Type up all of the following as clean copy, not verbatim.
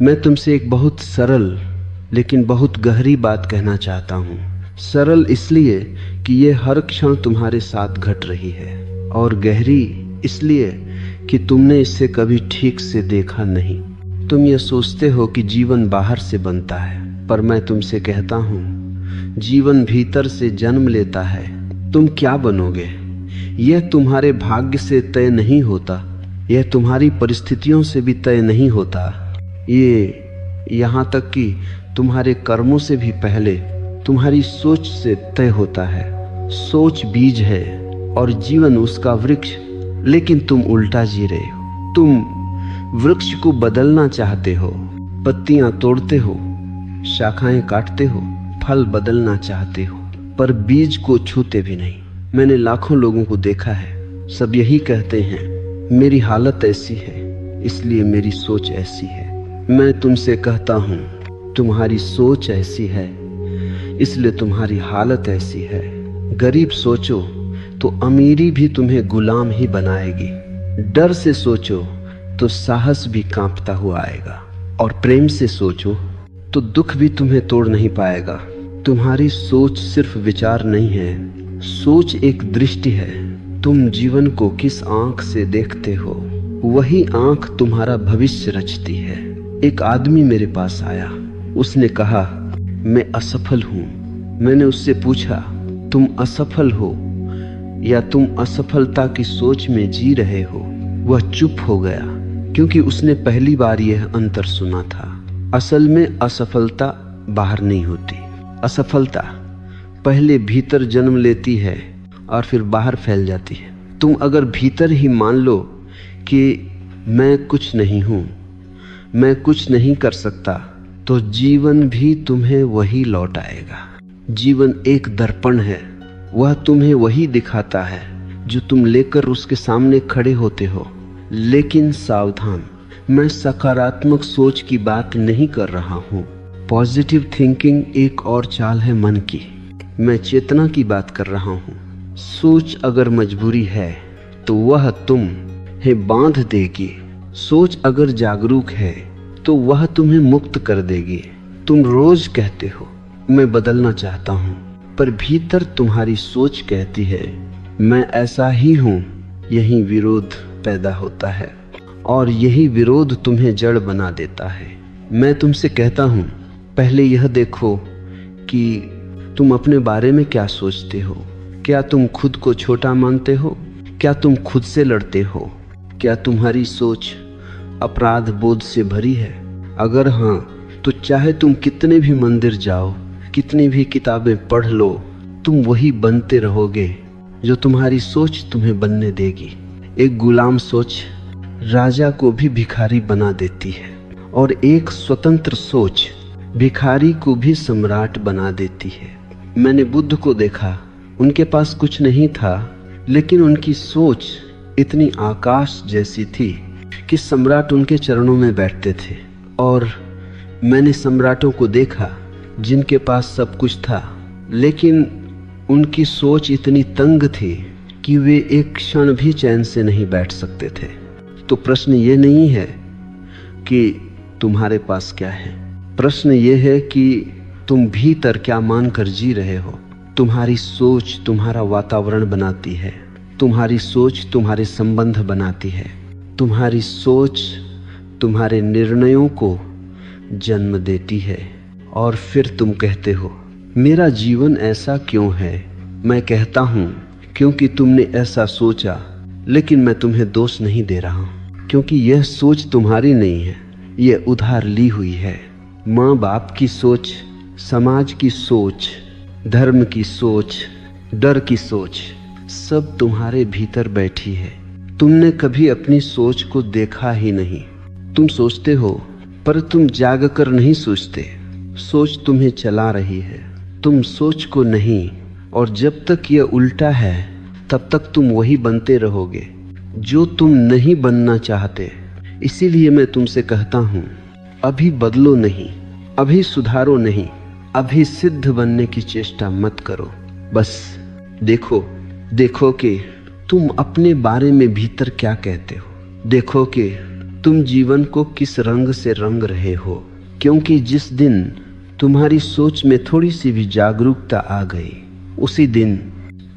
मैं तुमसे एक बहुत सरल लेकिन बहुत गहरी बात कहना चाहता हूँ। सरल इसलिए कि ये हर क्षण तुम्हारे साथ घट रही है, और गहरी इसलिए कि तुमने इसे कभी ठीक से देखा नहीं। तुम ये सोचते हो कि जीवन बाहर से बनता है, पर मैं तुमसे कहता हूँ जीवन भीतर से जन्म लेता है। तुम क्या बनोगे यह तुम्हारे भाग्य से तय नहीं होता, यह तुम्हारी परिस्थितियों से भी तय नहीं होता, ये यहाँ तक कि तुम्हारे कर्मों से भी पहले तुम्हारी सोच से तय होता है। सोच बीज है और जीवन उसका वृक्ष, लेकिन तुम उल्टा जी रहे हो। तुम वृक्ष को बदलना चाहते हो, पत्तियां तोड़ते हो, शाखाएं काटते हो, फल बदलना चाहते हो, पर बीज को छूते भी नहीं। मैंने लाखों लोगों को देखा है, सब यही कहते हैं मेरी हालत ऐसी है इसलिए मेरी सोच ऐसी है। मैं तुमसे कहता हूँ तुम्हारी सोच ऐसी है इसलिए तुम्हारी हालत ऐसी है। गरीब सोचो तो अमीरी भी तुम्हें गुलाम ही बनाएगी, डर से सोचो तो साहस भी कांपता हुआ आएगा, और प्रेम से सोचो तो दुख भी तुम्हें तोड़ नहीं पाएगा। तुम्हारी सोच सिर्फ विचार नहीं है, सोच एक दृष्टि है। तुम जीवन को किस आंख से देखते हो, वही आंख तुम्हारा भविष्य रचती है। एक आदमी मेरे पास आया, उसने कहा मैं असफल हूं। मैंने उससे पूछा तुम असफल हो या तुम असफलता की सोच में जी रहे हो? वह चुप हो गया, क्योंकि उसने पहली बार यह अंतर सुना था। असल में असफलता बाहर नहीं होती, असफलता पहले भीतर जन्म लेती है और फिर बाहर फैल जाती है। तुम अगर भीतर ही मान लो कि मैं कुछ नहीं हूं, मैं कुछ नहीं कर सकता, तो जीवन भी तुम्हें वही लौट आएगा। जीवन एक दर्पण है, वह तुम्हें वही दिखाता है जो तुम लेकर उसके सामने खड़े होते हो। लेकिन सावधान, मैं सकारात्मक सोच की बात नहीं कर रहा हूँ। पॉजिटिव थिंकिंग एक और चाल है मन की। मैं चेतना की बात कर रहा हूँ। सोच अगर मजबूरी है तो वह तुम्हें बांध देगी। सोच अगर जागरूक है तो वह तुम्हें मुक्त कर देगी। तुम रोज कहते हो मैं बदलना चाहता हूँ, पर भीतर तुम्हारी सोच कहती है मैं ऐसा ही हूँ। यही विरोध पैदा होता है और यही विरोध तुम्हें जड़ बना देता है। मैं तुमसे कहता हूँ पहले यह देखो कि तुम अपने बारे में क्या सोचते हो। क्या तुम खुद को छोटा मानते हो? क्या तुम खुद से लड़ते हो? क्या तुम्हारी सोच अपराध बोध से भरी है? अगर हाँ, तो चाहे तुम कितने भी मंदिर जाओ, कितनी भी किताबें पढ़ लो, तुम वही बनते रहोगे जो तुम्हारी सोच तुम्हें बनने देगी। एक गुलाम सोच राजा को भी भिखारी बना देती है, और एक स्वतंत्र सोच भिखारी को भी सम्राट बना देती है। मैंने बुद्ध को देखा, उनके पास कुछ नहीं था, लेकिन उनकी सोच इतनी आकाश जैसी थी कि सम्राट उनके चरणों में बैठते थे। और मैंने सम्राटों को देखा जिनके पास सब कुछ था, लेकिन उनकी सोच इतनी तंग थी कि वे एक क्षण भी चैन से नहीं बैठ सकते थे। तो प्रश्न ये नहीं है कि तुम्हारे पास क्या है, प्रश्न ये है कि तुम भीतर क्या मानकर जी रहे हो। तुम्हारी सोच तुम्हारा वातावरण बनाती है, तुम्हारी सोच तुम्हारे संबंध बनाती है, तुम्हारी सोच तुम्हारे निर्णयों को जन्म देती है। और फिर तुम कहते हो मेरा जीवन ऐसा क्यों है? मैं कहता हूँ क्योंकि तुमने ऐसा सोचा, लेकिन मैं तुम्हें दोष नहीं दे रहा हूँ, क्योंकि यह सोच तुम्हारी नहीं है, यह उधार ली हुई है। माँ बाप की सोच, समाज की सोच, धर्म की सोच, डर की सोच, सब तुम्हारे भीतर बैठी है। तुमने कभी अपनी सोच को देखा ही नहीं। तुम सोचते हो पर तुम जाग कर नहीं सोचते। सोच तुम्हें चला रही है, तुम सोच को नहीं। और जब तक यह उल्टा है तब तक तुम वही बनते रहोगे जो तुम नहीं बनना चाहते। इसीलिए मैं तुमसे कहता हूँ अभी बदलो नहीं, अभी सुधारो नहीं, अभी सिद्ध बनने की चेष्टा मत करो। बस देखो कि तुम अपने बारे में भीतर क्या कहते हो। देखो कि तुम जीवन को किस रंग से रंग रहे हो, क्योंकि जिस दिन तुम्हारी सोच में थोड़ी सी भी जागरूकता आ गई, उसी दिन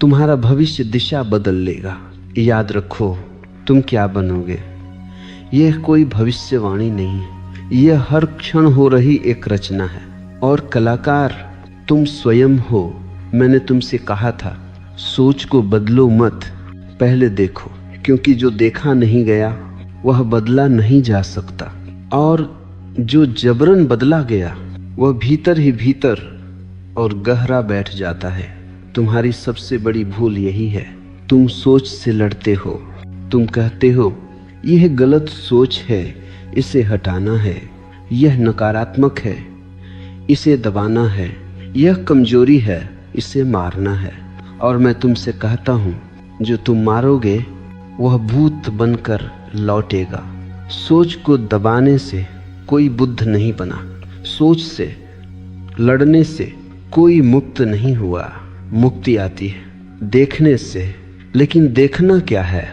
तुम्हारा भविष्य दिशा बदल लेगा। याद रखो, तुम क्या बनोगे यह कोई भविष्यवाणी नहीं है, यह हर क्षण हो रही एक रचना है। और कलाकार तुम स्वयं हो। मैंने तुमसे कहा था, सोच को बदलो मत, पहले देखो, क्योंकि जो देखा नहीं गया वह बदला नहीं जा सकता, और जो जबरन बदला गया वह भीतर ही भीतर और गहरा बैठ जाता है। तुम्हारी सबसे बड़ी भूल यही है, तुम सोच से लड़ते हो। तुम कहते हो यह गलत सोच है, इसे हटाना है, यह नकारात्मक है, इसे दबाना है, यह कमजोरी है, इसे मारना है। और मैं तुमसे कहता हूँ, जो तुम मारोगे वह भूत बनकर लौटेगा। सोच को दबाने से कोई बुद्ध नहीं बना, सोच से लड़ने से कोई मुक्त नहीं हुआ। मुक्ति आती है देखने से, लेकिन देखना क्या है?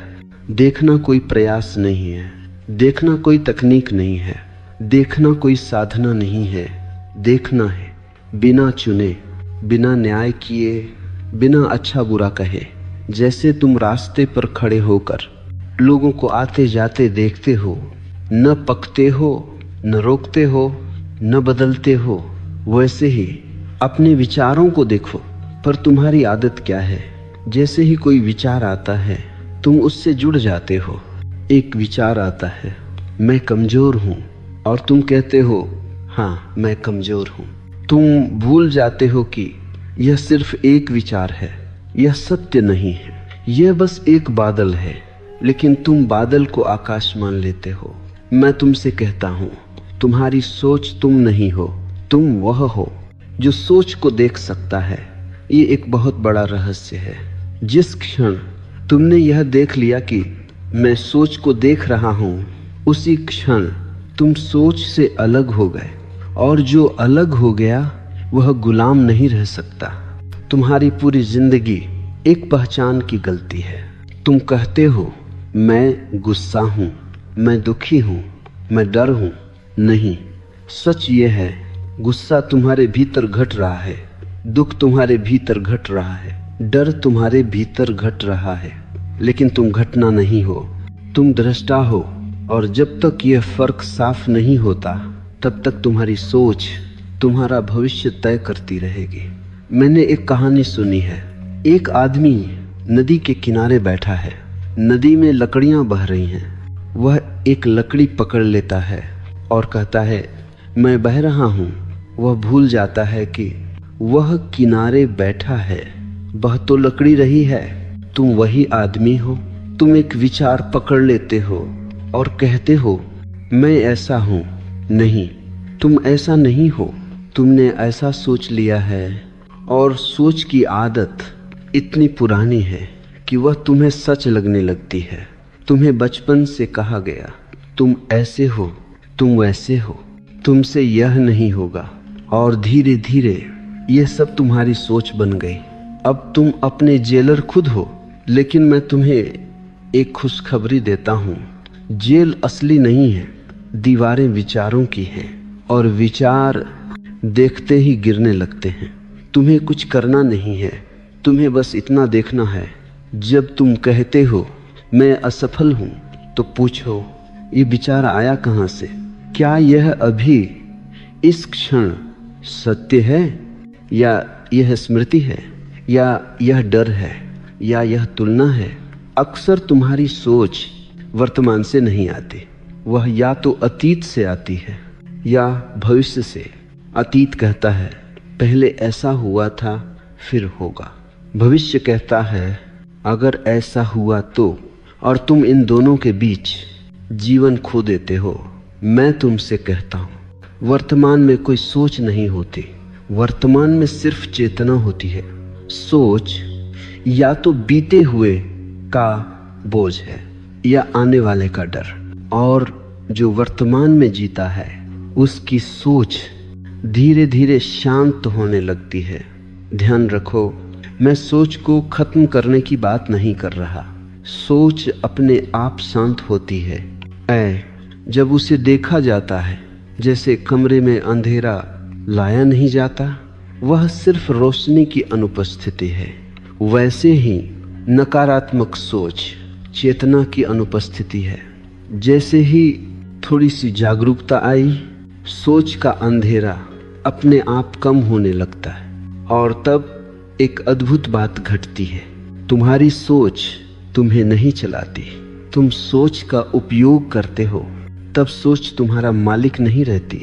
देखना कोई प्रयास नहीं है, देखना कोई तकनीक नहीं है, देखना कोई साधना नहीं है। देखना है बिना चुने, बिना न्याय किए, बिना अच्छा बुरा कहे। जैसे तुम रास्ते पर खड़े होकर लोगों को आते जाते देखते हो, न पकते हो, न रोकते हो, न बदलते हो, वैसे ही अपने विचारों को देखो। पर तुम्हारी आदत क्या है? जैसे ही कोई विचार आता है तुम उससे जुड़ जाते हो। एक विचार आता है, मैं कमजोर हूं, और तुम कहते हो हाँ मैं कमजोर हूं। तुम भूल जाते हो कि यह सिर्फ एक विचार है, यह सत्य नहीं है, यह बस एक बादल है, लेकिन तुम बादल को आकाश मान लेते हो। मैं तुमसे कहता हूं, तुम्हारी सोच तुम नहीं हो, तुम वह हो जो सोच को देख सकता है। ये एक बहुत बड़ा रहस्य है। जिस क्षण तुमने यह देख लिया कि मैं सोच को देख रहा हूं, उसी क्षण तुम सोच से अलग हो गए, और जो अलग हो गया वह गुलाम नहीं रह सकता। तुम्हारी पूरी जिंदगी एक पहचान की गलती है। तुम कहते हो मैं गुस्सा हूं, मैं दुखी हूं, मैं डर हूं। नहीं, सच ये है, गुस्सा तुम्हारे भीतर घट रहा है, दुख तुम्हारे भीतर घट रहा है, डर तुम्हारे भीतर घट रहा है, लेकिन तुम घटना नहीं हो, तुम दृष्टा हो। और जब तक यह फर्क साफ नहीं होता, तब तक तुम्हारी सोच तुम्हारा भविष्य तय करती रहेगी। मैंने एक कहानी सुनी है। एक आदमी नदी के किनारे बैठा है, नदी में लकड़ियां बह रही हैं। वह एक लकड़ी पकड़ लेता है और कहता है मैं बह रहा हूँ। वह भूल जाता है कि वह किनारे बैठा है, बह तो लकड़ी रही है। तुम वही आदमी हो। तुम एक विचार पकड़ लेते हो और कहते हो मैं ऐसा हूँ। नहीं, तुम ऐसा नहीं हो। तुमने ऐसा सोच लिया है, और सोच की आदत इतनी पुरानी है कि वह तुम्हें सच लगने लगती है। तुम्हें बचपन से कहा गया तुम ऐसे हो, तुम वैसे हो, तुमसे यह नहीं होगा, और धीरे धीरे यह सब तुम्हारी सोच बन गई। अब तुम अपने जेलर खुद हो। लेकिन मैं तुम्हें एक खुशखबरी देता हूँ, जेल असली नहीं है, दीवारें विचारों की हैं, और विचार देखते ही गिरने लगते हैं। तुम्हें कुछ करना नहीं है, तुम्हें बस इतना देखना है। जब तुम कहते हो मैं असफल हूँ, तो पूछो ये विचार आया कहाँ से? क्या यह अभी इस क्षण सत्य है, या यह स्मृति है, या यह डर है, या यह तुलना है? अक्सर तुम्हारी सोच वर्तमान से नहीं आती, वह या तो अतीत से आती है या भविष्य से। अतीत कहता है पहले ऐसा हुआ था, फिर होगा। भविष्य कहता है अगर ऐसा हुआ तो, और तुम इन दोनों के बीच जीवन खो देते हो। मैं तुमसे कहता हूँ वर्तमान में कोई सोच नहीं होती, वर्तमान में सिर्फ चेतना होती है। सोच या तो बीते हुए का बोझ है या आने वाले का डर, और जो वर्तमान में जीता है उसकी सोच धीरे धीरे शांत होने लगती है। ध्यान रखो, मैं सोच को खत्म करने की बात नहीं कर रहा। सोच अपने आप शांत होती है। ऐ जब उसे देखा जाता है, जैसे कमरे में अंधेरा लाया नहीं जाता, वह सिर्फ रोशनी की अनुपस्थिति है, वैसे ही नकारात्मक सोच चेतना की अनुपस्थिति है। जैसे ही थोड़ी सी जागरूकता आई, सोच का अंधेरा अपने आप कम होने लगता है और तब एक अद्भुत बात घटती है। तुम्हारी सोच तुम्हें नहीं चलाती, तुम सोच का उपयोग करते हो। तब सोच तुम्हारा मालिक नहीं रहती,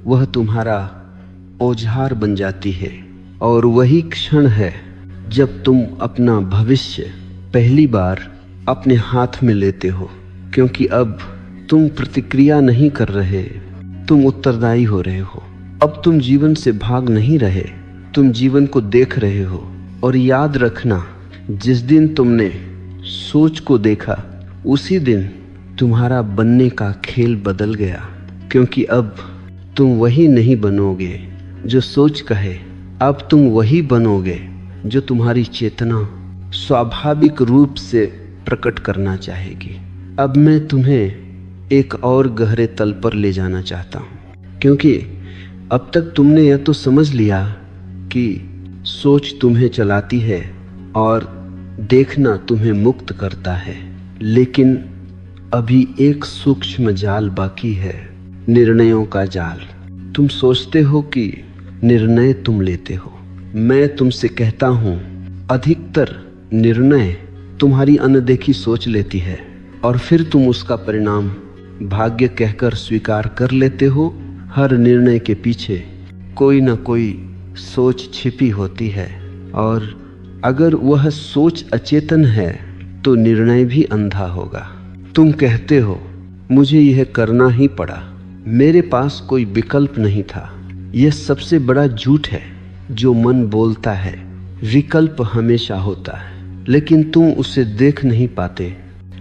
वह तुम्हारा औजार बन जाती है। और वही क्षण है जब तुम अपना भविष्य पहली बार अपने हाथ में लेते हो, क्योंकि अब तुम प्रतिक्रिया नहीं कर रहे, तुम उत्तरदायी हो रहे हो। अब तुम जीवन से भाग नहीं रहे, तुम जीवन को देख रहे हो। और याद रखना, जिस दिन तुमने सोच को देखा, उसी दिन तुम्हारा बनने का खेल बदल गया, क्योंकि अब तुम वही नहीं बनोगे जो सोच कहे, अब तुम वही बनोगे जो तुम्हारी चेतना स्वाभाविक रूप से प्रकट करना चाहेगी। अब मैं तुम्हें एक और गहरे तल पर ले जाना चाहता हूँ, क्योंकि अब तक तुमने यह तो समझ लिया कि सोच तुम्हें चलाती है और देखना तुम्हें मुक्त करता है, लेकिन अभी एक सूक्ष्म जाल बाकी है, निर्णयों का जाल। तुम सोचते हो कि निर्णय तुम लेते हो। मैं तुमसे कहता हूँ, अधिकतर निर्णय तुम्हारी अनदेखी सोच लेती है और फिर तुम उसका परिणाम भाग्य कहकर स्वीकार कर लेते हो। हर निर्णय के पीछे कोई न कोई सोच छिपी होती है, और अगर वह सोच अचेतन है तो निर्णय भी अंधा होगा। तुम कहते हो, मुझे यह करना ही पड़ा, मेरे पास कोई विकल्प नहीं था। यह सबसे बड़ा झूठ है जो मन बोलता है। विकल्प हमेशा होता है, लेकिन तुम उसे देख नहीं पाते,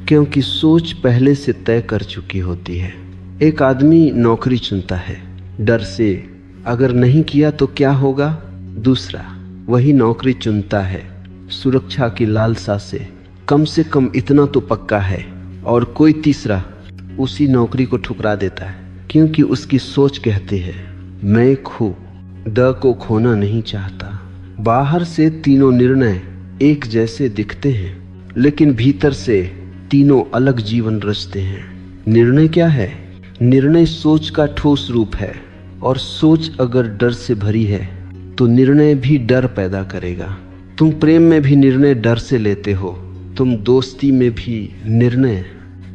क्योंकि सोच पहले से तय कर चुकी होती है। एक आदमी नौकरी चुनता है डर से, अगर नहीं किया तो क्या होगा। दूसरा वही नौकरी चुनता है सुरक्षा की लालसा से, कम कम इतना तो पक्का है। और कोई तीसरा उसी नौकरी को ठुकरा देता है, क्योंकि उसकी सोच कहती है, मैं द को खोना नहीं चाहता। बाहर से तीनों निर्णय एक जैसे दिखते हैं, लेकिन भीतर से तीनों अलग जीवन रचते हैं। निर्णय क्या है? निर्णय सोच का ठोस रूप है, और सोच अगर डर से भरी है तो निर्णय भी डर पैदा करेगा। तुम प्रेम में भी निर्णय डर से लेते हो, तुम दोस्ती में भी निर्णय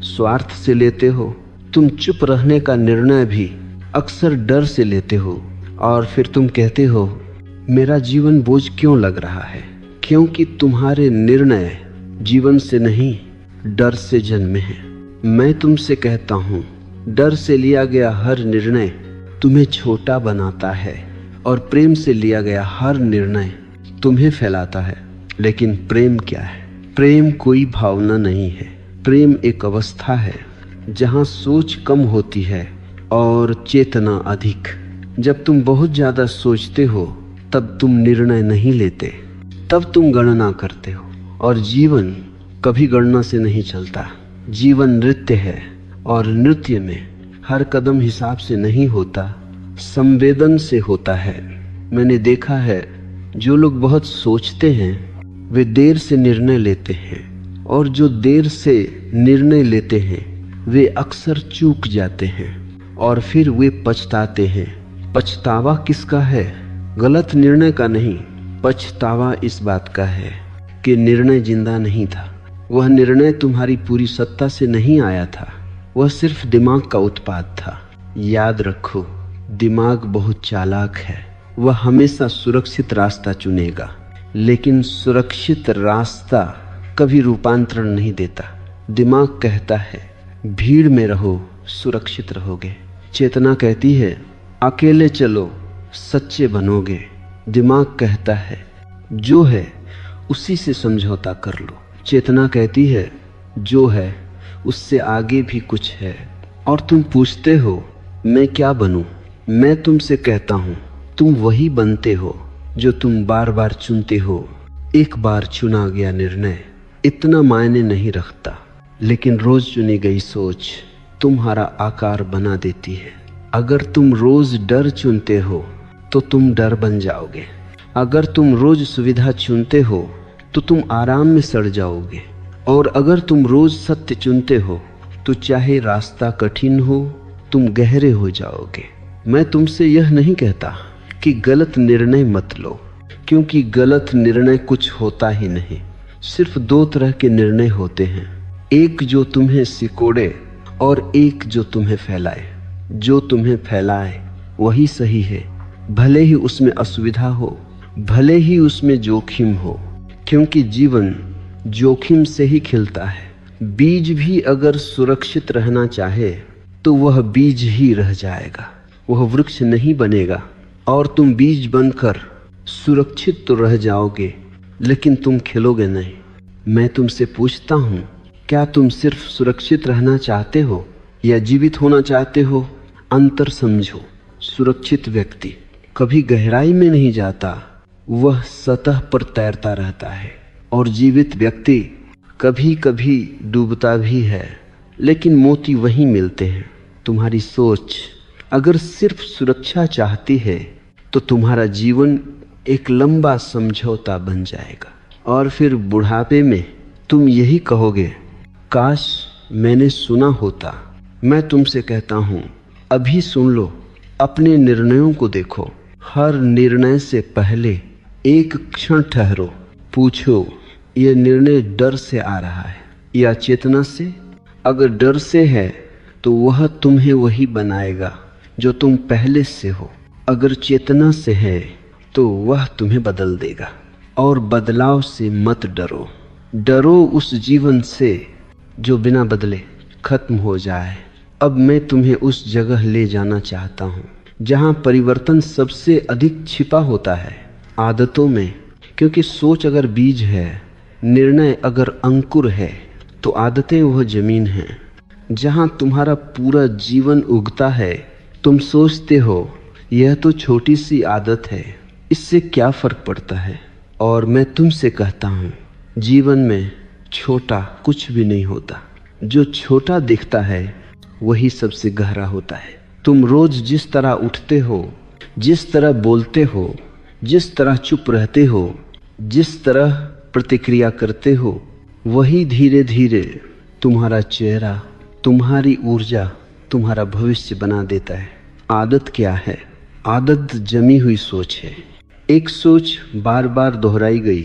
स्वार्थ से लेते हो, तुम चुप रहने का निर्णय भी अक्सर डर से लेते हो, और फिर तुम कहते हो, मेरा जीवन बोझ क्यों लग रहा है? क्योंकि तुम्हारे निर्णय जीवन से नहीं, डर से जन्मे हैं। मैं तुमसे कहता हूँ, डर से लिया गया हर निर्णय तुम्हें छोटा बनाता है, और प्रेम से लिया गया हर निर्णय तुम्हें फैलाता है। लेकिन प्रेम क्या है? प्रेम कोई भावना नहीं है, प्रेम एक अवस्था है जहाँ सोच कम होती है और चेतना अधिक। जब तुम बहुत ज़्यादा सोचते हो तब तुम निर्णय नहीं लेते, तब तुम गणना करते हो, और जीवन कभी गणना से नहीं चलता। जीवन नृत्य है, और नृत्य में हर कदम हिसाब से नहीं होता, संवेदन से होता है। मैंने देखा है, जो लोग बहुत सोचते हैं वे देर से निर्णय लेते हैं, और जो देर से निर्णय लेते हैं वे अक्सर चूक जाते हैं, और फिर वे पछताते हैं। पछतावा किसका है? गलत निर्णय का नहीं, पछतावा इस बात का है कि निर्णय जिंदा नहीं था। वह निर्णय तुम्हारी पूरी सत्ता से नहीं आया था, वह सिर्फ दिमाग का उत्पाद था। याद रखो, दिमाग बहुत चालाक है, वह हमेशा सुरक्षित रास्ता चुनेगा, लेकिन सुरक्षित रास्ता कभी रूपांतरण नहीं देता। दिमाग कहता है, भीड़ में रहो, सुरक्षित रहोगे। चेतना कहती है, अकेले चलो, सच्चे बनोगे। दिमाग कहता है, जो है उसी से समझौता कर लो। चेतना कहती है, जो है उससे आगे भी कुछ है। और तुम पूछते हो, मैं क्या बनूं? मैं तुमसे कहता हूं, तुम वही बनते हो जो तुम बार बार चुनते हो। एक बार चुना गया निर्णय इतना मायने नहीं रखता, लेकिन रोज चुनी गई सोच तुम्हारा आकार बना देती है। अगर तुम रोज डर चुनते हो तो तुम डर बन जाओगे। अगर तुम रोज सुविधा चुनते हो तो तुम आराम में सड़ जाओगे। और अगर तुम रोज सत्य चुनते हो तो चाहे रास्ता कठिन हो तुम गहरे हो जाओगे। मैं तुमसे यह नहीं कहता कि गलत निर्णय मत लो, क्योंकि गलत निर्णय कुछ होता ही नहीं। सिर्फ दो तरह के निर्णय होते हैं, एक जो तुम्हें सिकोड़े और एक जो तुम्हें फैलाए। जो तुम्हें फैलाए वही सही है, भले ही उसमें असुविधा हो, भले ही उसमें जोखिम हो, क्योंकि जीवन जोखिम से ही खिलता है। बीज भी अगर सुरक्षित रहना चाहे तो वह बीज ही रह जाएगा, वह वृक्ष नहीं बनेगा। और तुम बीज बनकर सुरक्षित तो रह जाओगे, लेकिन तुम खिलोगे नहीं। मैं तुमसे पूछता हूँ, क्या तुम सिर्फ सुरक्षित रहना चाहते हो या जीवित होना चाहते हो? अंतर समझो। सुरक्षित व्यक्ति कभी गहराई में नहीं जाता, वह सतह पर तैरता रहता है। और जीवित व्यक्ति कभी कभी डूबता भी है, लेकिन मोती वहीं मिलते हैं। तुम्हारी सोच अगर सिर्फ सुरक्षा चाहती है तो तुम्हारा जीवन एक लंबा समझौता बन जाएगा। और फिर बुढ़ापे में तुम यही कहोगे, काश मैंने सुना होता। मैं तुमसे कहता हूँ, अभी सुन लो, अपने निर्णयों को देखो। हर निर्णय से पहले एक क्षण ठहरो, पूछो यह निर्णय डर से आ रहा है या चेतना से? अगर डर से है तो वह तुम्हें वही बनाएगा जो तुम पहले से हो। अगर चेतना से है तो वह तुम्हें बदल देगा। और बदलाव से मत डरो, डरो उस जीवन से जो बिना बदले खत्म हो जाए। अब मैं तुम्हें उस जगह ले जाना चाहता हूँ जहाँ परिवर्तन सबसे अधिक छिपा होता है, आदतों में। क्योंकि सोच अगर बीज है, निर्णय अगर अंकुर है, तो आदतें वह जमीन है जहाँ तुम्हारा पूरा जीवन उगता है। तुम सोचते हो यह तो छोटी सी आदत है, इससे क्या फर्क पड़ता है? और मैं तुमसे कहता हूँ, जीवन में छोटा कुछ भी नहीं होता। जो छोटा दिखता है वही सबसे गहरा होता है। तुम रोज जिस तरह उठते हो, जिस तरह बोलते हो, जिस तरह चुप रहते हो, जिस तरह प्रतिक्रिया करते हो, वही धीरे धीरे तुम्हारा चेहरा, तुम्हारी ऊर्जा, तुम्हारा भविष्य बना देता है। आदत क्या है? आदत जमी हुई सोच है। एक सोच बार बार दोहराई गई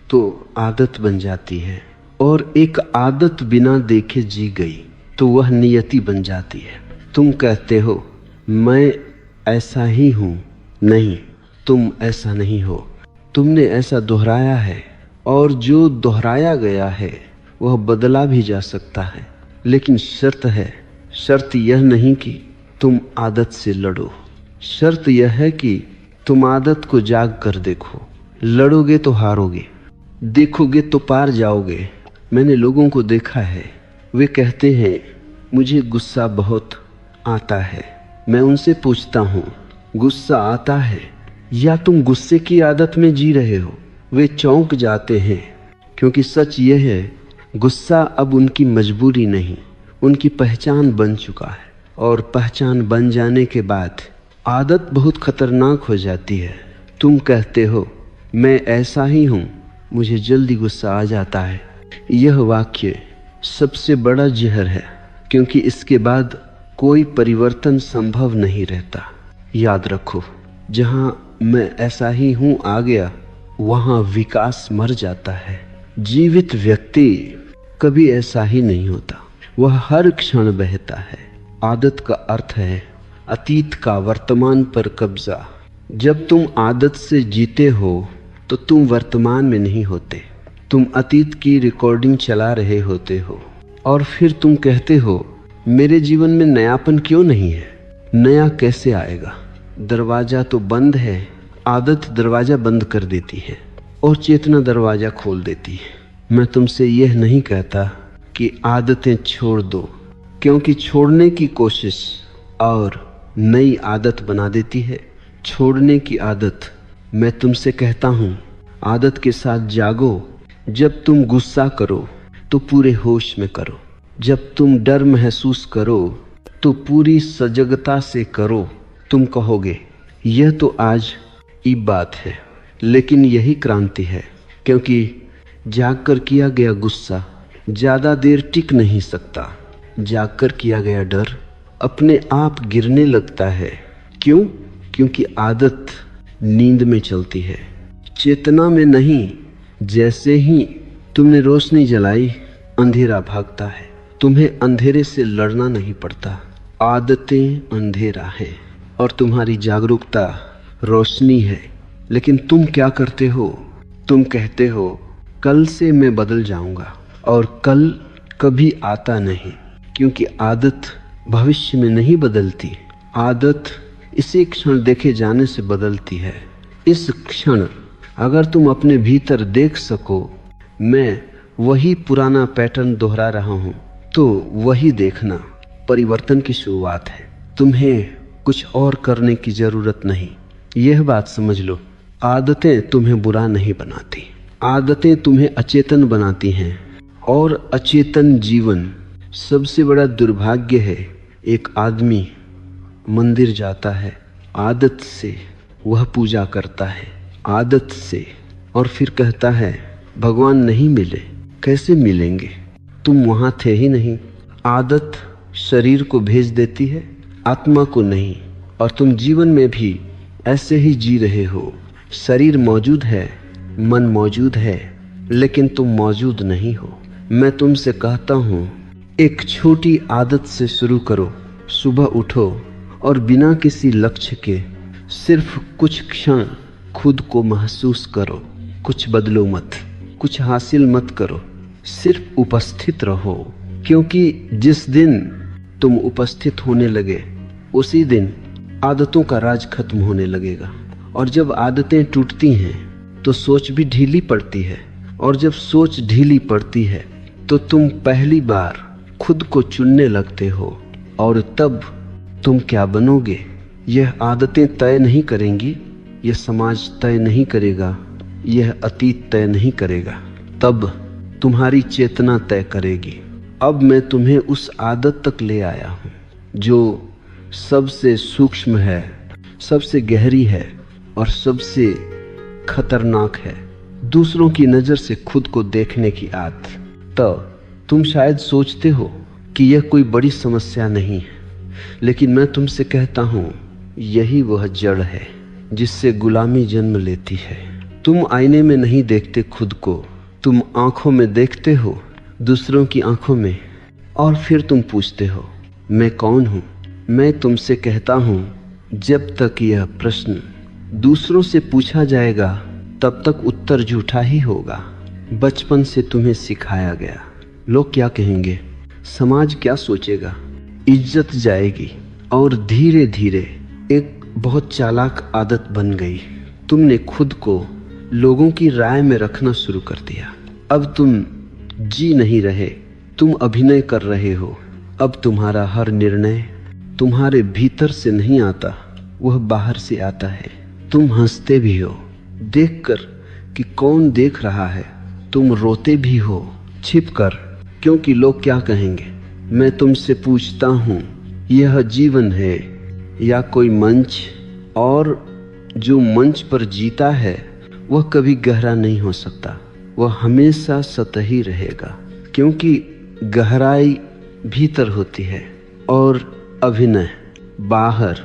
तो आदत बन जाती है, और एक आदत बिना देखे जी गई तो वह नियति बन जाती है। तुम कहते हो मैं ऐसा ही हूँ, नहीं, तुम ऐसा नहीं हो। तुमने ऐसा दोहराया है, और जो दोहराया गया है वह बदला भी जा सकता है। लेकिन शर्त यह नहीं कि तुम आदत से लड़ो। शर्त यह है कि तुम आदत को जाग कर देखो। लड़ोगे तो हारोगे, देखोगे तो पार जाओगे। मैंने लोगों को देखा है, वे कहते हैं मुझे गुस्सा बहुत आता है। मैं उनसे पूछता हूँ, गुस्सा आता है या तुम गुस्से की आदत में जी रहे हो? वे चौंक जाते हैं, क्योंकि सच यह है, गुस्सा अब उनकी मजबूरी नहीं, उनकी पहचान बन चुका है। और पहचान बन जाने के बाद आदत बहुत खतरनाक हो जाती है। तुम कहते हो मैं ऐसा ही हूँ, मुझे जल्दी गुस्सा आ जाता है। यह वाक्य सबसे बड़ा जहर है, क्योंकि इसके बाद कोई परिवर्तन संभव नहीं रहता। याद रखो, जहाँ मैं ऐसा ही हूँ आ गया, वहाँ विकास मर जाता है। जीवित व्यक्ति कभी ऐसा ही नहीं होता, वह हर क्षण बहता है। आदत का अर्थ है अतीत का वर्तमान पर कब्जा। जब तुम आदत से जीते हो तो तुम वर्तमान में नहीं होते, तुम अतीत की रिकॉर्डिंग चला रहे होते हो। और फिर तुम कहते हो मेरे जीवन में नयापन क्यों नहीं है? नया कैसे आएगा? दरवाजा तो बंद है। आदत दरवाजा बंद कर देती है और चेतना दरवाजा खोल देती है। मैं तुमसे यह नहीं कहता कि आदतें छोड़ दो, क्योंकि छोड़ने की कोशिश और नई आदत बना देती है। छोड़ने की आदत, मैं तुमसे कहता हूँ, आदत के साथ जागो। जब तुम गुस्सा करो तो पूरे होश में करो। जब तुम डर महसूस करो तो पूरी सजगता से करो। तुम कहोगे यह तो आज की बात है, लेकिन यही क्रांति है, क्योंकि जागकर किया गया गुस्सा ज़्यादा देर टिक नहीं सकता। जागकर किया गया डर अपने आप गिरने लगता है। क्यों? क्योंकि आदत नींद में चलती है, चेतना में नहीं। जैसे ही तुमने रोशनी जलाई, अंधेरा भागता है। तुम्हें अंधेरे से लड़ना नहीं पड़ता। आदतें अंधेरा है और तुम्हारी जागरूकता रोशनी है। लेकिन तुम क्या करते हो? तुम कहते हो कल से मैं बदल जाऊंगा, और कल कभी आता नहीं, क्योंकि आदत भविष्य में नहीं बदलती। आदत इसी क्षण देखे जाने से बदलती है। इस क्षण अगर तुम अपने भीतर देख सको मैं वही पुराना पैटर्न दोहरा रहा हूं, तो वही देखना परिवर्तन की शुरुआत है। तुम्हें कुछ और करने की जरूरत नहीं। यह बात समझ लो, आदतें तुम्हें बुरा नहीं बनाती, आदतें तुम्हें अचेतन बनाती हैं। और अचेतन जीवन सबसे बड़ा दुर्भाग्य है। एक आदमी मंदिर जाता है, आदत से वह पूजा करता है, आदत से, और फिर कहता है भगवान नहीं मिले। कैसे मिलेंगे? तुम वहां थे ही नहीं। आदत शरीर को भेज देती है, आत्मा को नहीं। और तुम जीवन में भी ऐसे ही जी रहे हो। शरीर मौजूद है, मन मौजूद है, लेकिन तुम मौजूद नहीं हो। मैं तुमसे कहता हूँ एक छोटी आदत से शुरू करो। सुबह उठो और बिना किसी लक्ष्य के सिर्फ कुछ क्षण खुद को महसूस करो। कुछ बदलो मत, कुछ हासिल मत करो, सिर्फ उपस्थित रहो। क्योंकि जिस दिन तुम उपस्थित होने लगे उसी दिन आदतों का राज खत्म होने लगेगा। और जब आदतें टूटती हैं तो सोच भी ढीली पड़ती है, और जब सोच ढीली पड़ती है तो तुम पहली बार खुद को चुनने लगते हो। और तब तुम क्या बनोगे यह आदतें तय नहीं करेंगी, यह समाज तय नहीं करेगा, यह अतीत तय नहीं करेगा। तब तुम्हारी चेतना तय करेगी। अब मैं तुम्हें उस आदत तक ले आया हूँ जो सबसे सूक्ष्म है, सबसे गहरी है और सबसे खतरनाक है। दूसरों की नज़र से खुद को देखने की आदत। तो तुम शायद सोचते हो कि यह कोई बड़ी समस्या नहीं है, लेकिन मैं तुमसे कहता हूँ यही वह जड़ है जिससे गुलामी जन्म लेती है। तुम आईने में नहीं देखते खुद को, तुम आंखों में देखते हो, दूसरों की आंखों में, और फिर तुम पूछते हो मैं कौन हूँ। मैं तुमसे कहता हूँ जब तक यह प्रश्न दूसरों से पूछा जाएगा तब तक उत्तर झूठा ही होगा। बचपन से तुम्हें सिखाया गया। लोग क्या कहेंगे, समाज क्या सोचेगा, इज्जत जाएगी, और धीरे धीरे एक बहुत चालाक आदत बन गई। तुमने खुद को लोगों की राय में रखना शुरू कर दिया। अब तुम जी नहीं रहे, तुम अभिनय कर रहे हो। अब तुम्हारा हर निर्णय तुम्हारे भीतर से नहीं आता, वह बाहर से आता है। तुम हंसते भी हो देखकर कि कौन देख रहा है, तुम रोते भी हो छिपकर क्योंकि लोग क्या कहेंगे। मैं तुमसे पूछता हूँ यह जीवन है या कोई मंच? और जो मंच पर जीता है वह कभी गहरा नहीं हो सकता, वह हमेशा सतही रहेगा, क्योंकि गहराई भीतर होती है और अभिनय बाहर।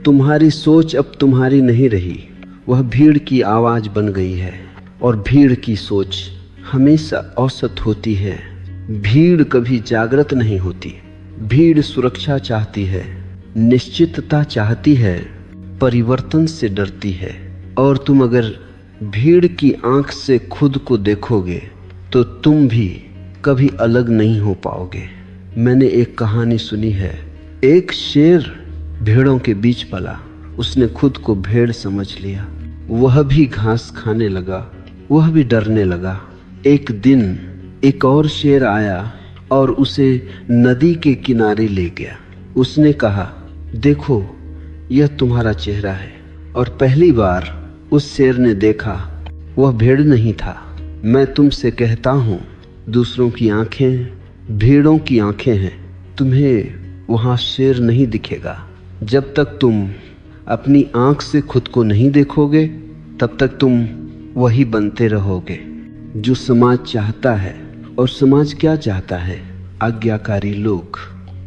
तुम्हारी सोच अब तुम्हारी नहीं रही, वह भीड़ की आवाज बन गई है, और भीड़ की सोच हमेशा औसत होती है। भीड़ कभी जागृत नहीं होती। भीड़ सुरक्षा चाहती है, निश्चितता चाहती है, परिवर्तन से डरती है। और तुम अगर भीड़ की आंख से खुद को देखोगे तो तुम भी कभी अलग नहीं हो पाओगे। मैंने एक कहानी सुनी है, एक शेर भेड़ों के बीच पला, उसने खुद को भेड़ समझ लिया, वह भी घास खाने लगा, वह भी डरने लगा। एक दिन एक और शेर आया और उसे नदी के किनारे ले गया। उसने कहा, देखो यह तुम्हारा चेहरा है। और पहली बार उस शेर ने देखा वह भेड़ नहीं था। मैं तुमसे कहता हूँ दूसरों की आंखें भेड़ों की आंखें हैं। तुम्हें वहां शेर नहीं दिखेगा। जब तक तुम अपनी आंख से खुद को नहीं देखोगे तब तक तुम वही बनते रहोगे जो समाज चाहता है। और समाज क्या चाहता है? आज्ञाकारी लोग,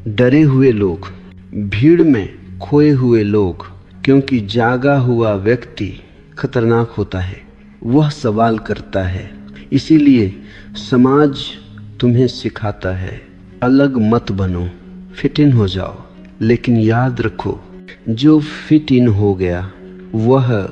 डरे हुए लोग, भीड़ में खोए हुए लोग। क्योंकि जागा हुआ व्यक्ति खतरनाक होता है, वह सवाल करता है। इसीलिए समाज तुम्हें सिखाता है अलग मत बनो, फिट इन हो जाओ। लेकिन याद रखो, जो फिट इन हो गया वह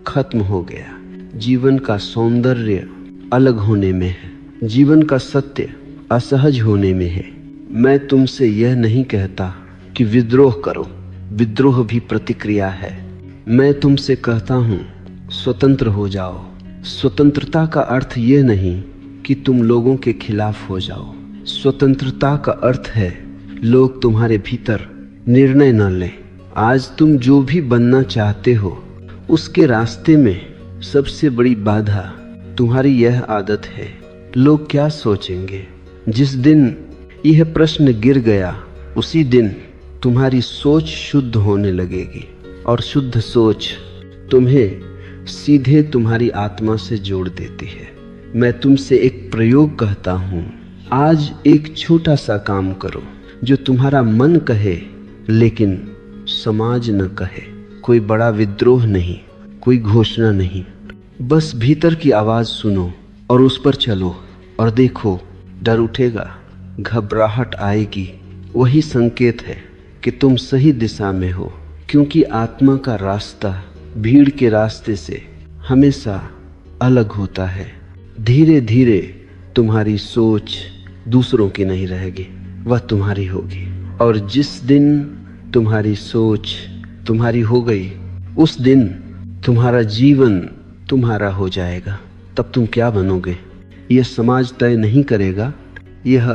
खत्म हो गया। जीवन का सौंदर्य अलग होने में है, जीवन का सत्य असहज होने में है। मैं तुमसे यह नहीं कहता कि विद्रोह करो, विद्रोह भी प्रतिक्रिया है। मैं तुमसे कहता हूँ स्वतंत्र हो जाओ। स्वतंत्रता का अर्थ यह नहीं कि तुम लोगों के खिलाफ हो जाओ। स्वतंत्रता का अर्थ है लोग तुम्हारे भीतर निर्णय न लें। आज तुम जो भी बनना चाहते हो उसके रास्ते में सबसे बड़ी बाधा तुम्हारी यह आदत है, लोग क्या सोचेंगे। जिस दिन यह प्रश्न गिर गया उसी दिन तुम्हारी सोच शुद्ध होने लगेगी। और शुद्ध सोच तुम्हें सीधे तुम्हारी आत्मा से जोड़ देती है। मैं तुमसे एक प्रयोग कहता हूँ, आज एक छोटा सा काम करो जो तुम्हारा मन कहे लेकिन समाज न कहे। कोई बड़ा विद्रोह नहीं, कोई घोषणा नहीं, बस भीतर की आवाज सुनो और उस पर चलो और देखो, डर उठेगा, घबराहट आएगी। वही संकेत है कि तुम सही दिशा में हो। क्योंकि आत्मा का रास्ता भीड़ के रास्ते से हमेशा अलग होता है। धीरे धीरे तुम्हारी सोच दूसरों की नहीं रहेगी, वह तुम्हारी होगी। और जिस दिन तुम्हारी सोच तुम्हारी हो गई उस दिन तुम्हारा जीवन तुम्हारा हो जाएगा। तब तुम क्या बनोगे यह समाज तय नहीं करेगा, यह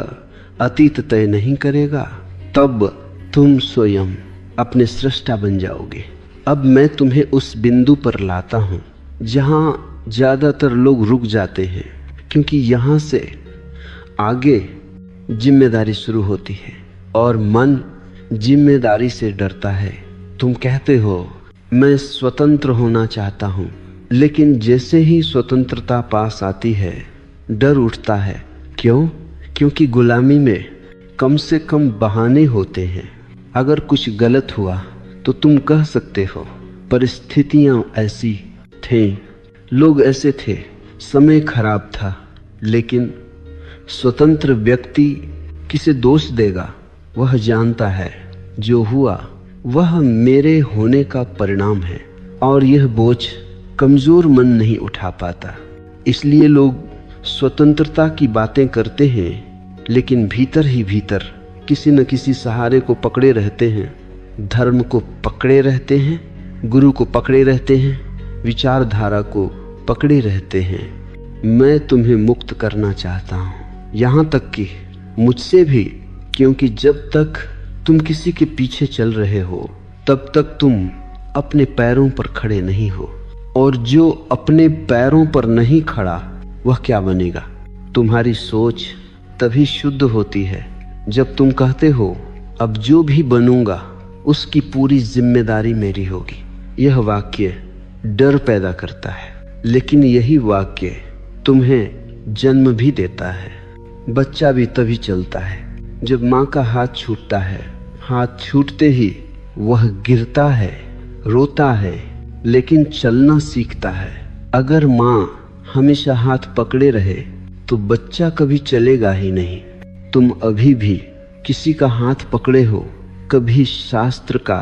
अतीत तय नहीं करेगा। तब तुम स्वयं अपने सृष्टा बन जाओगे। अब मैं तुम्हें उस बिंदु पर लाता हूँ जहाँ ज़्यादातर लोग रुक जाते हैं, क्योंकि यहाँ से आगे जिम्मेदारी शुरू होती है और मन जिम्मेदारी से डरता है। तुम कहते हो मैं स्वतंत्र होना चाहता हूँ, लेकिन जैसे ही स्वतंत्रता पास आती है डर उठता है। क्यों? क्योंकि गुलामी में कम से कम बहाने होते हैं। अगर कुछ गलत हुआ तो तुम कह सकते हो परिस्थितियां ऐसी थीं, लोग ऐसे थे, समय खराब था। लेकिन स्वतंत्र व्यक्ति किसे दोष देगा? वह जानता है जो हुआ वह मेरे होने का परिणाम है। और यह बोझ कमजोर मन नहीं उठा पाता। इसलिए लोग स्वतंत्रता की बातें करते हैं, लेकिन भीतर ही भीतर किसी न किसी सहारे को पकड़े रहते हैं। धर्म को पकड़े रहते हैं, गुरु को पकड़े रहते हैं, विचारधारा को पकड़े रहते हैं। मैं तुम्हें मुक्त करना चाहता हूँ, यहाँ तक कि मुझसे भी। क्योंकि जब तक तुम किसी के पीछे चल रहे हो तब तक तुम अपने पैरों पर खड़े नहीं हो। और जो अपने पैरों पर नहीं खड़ा वह क्या बनेगा? तुम्हारी सोच तभी शुद्ध होती है जब तुम कहते हो अब जो भी बनूंगा उसकी पूरी जिम्मेदारी मेरी होगी। यह वाक्य डर पैदा करता है, लेकिन यही वाक्य तुम्हें जन्म भी देता है। बच्चा भी तभी चलता है जब माँ का हाथ छूटता है। हाथ छूटते ही वह गिरता है, रोता है, लेकिन चलना सीखता है। अगर माँ हमेशा हाथ पकड़े रहे तो बच्चा कभी चलेगा ही नहीं। तुम अभी भी किसी का हाथ पकड़े हो, कभी शास्त्र का,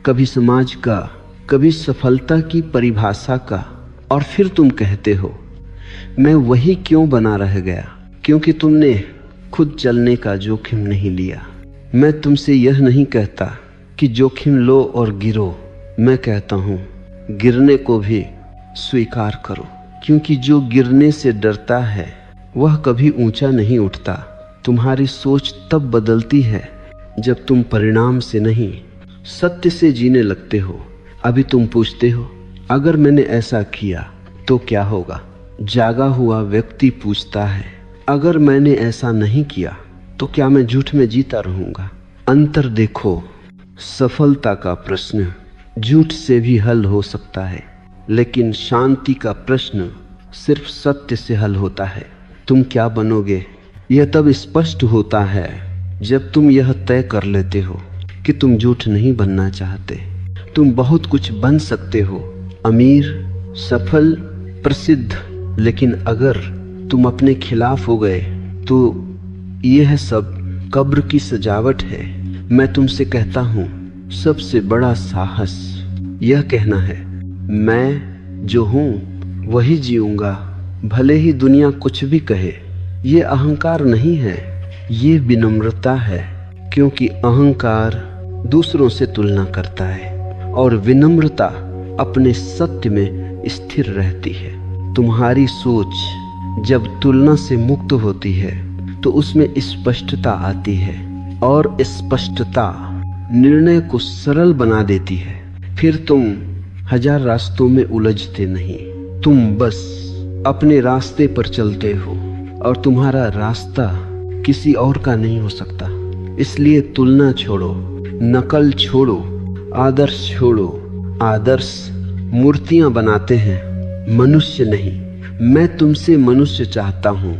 कभी समाज का, कभी सफलता की परिभाषा का। और फिर तुम कहते हो मैं वही क्यों बना रह गया? क्योंकि तुमने खुद चलने का जोखिम नहीं लिया। मैं तुमसे यह नहीं कहता कि जोखिम लो और गिरो। मैं कहता हूँ गिरने को भी स्वीकार करो, क्योंकि जो गिरने से डरता है वह कभी ऊंचा नहीं उठता। तुम्हारी सोच तब बदलती है जब तुम परिणाम से नहीं सत्य से जीने लगते हो। अभी तुम पूछते हो अगर मैंने ऐसा किया तो क्या होगा? जागा हुआ व्यक्ति पूछता है अगर मैंने ऐसा नहीं किया तो क्या मैं झूठ में जीता रहूंगा? अंतर देखो, सफलता का प्रश्न झूठ से भी हल हो सकता है, लेकिन शांति का प्रश्न सिर्फ सत्य से हल होता है। तुम क्या बनोगे यह तब स्पष्ट होता है जब तुम यह तय कर लेते हो कि तुम झूठ नहीं बनना चाहते। तुम बहुत कुछ बन सकते हो, अमीर, सफल, प्रसिद्ध, लेकिन अगर तुम अपने खिलाफ हो गए तो यह सब कब्र की सजावट है। मैं तुमसे कहता हूँ, सबसे बड़ा साहस यह कहना है, मैं जो हूँ वही जीऊंगा, भले ही दुनिया कुछ भी कहे। ये अहंकार नहीं है, ये विनम्रता है, क्योंकि अहंकार दूसरों से तुलना करता है और विनम्रता अपने सत्य में स्थिर रहती है। तुम्हारी सोच जब तुलना से मुक्त होती है तो उसमें स्पष्टता आती है, और स्पष्टता निर्णय को सरल बना देती है। फिर तुम हजार रास्तों में उलझते नहीं, तुम बस अपने रास्ते पर चलते हो और तुम्हारा रास्ता किसी और का नहीं हो सकता। इसलिए तुलना छोड़ो, नकल छोड़ो, आदर्श छोड़ो। आदर्श मूर्तियां बनाते हैं, मनुष्य नहीं। मैं तुमसे मनुष्य चाहता हूँ,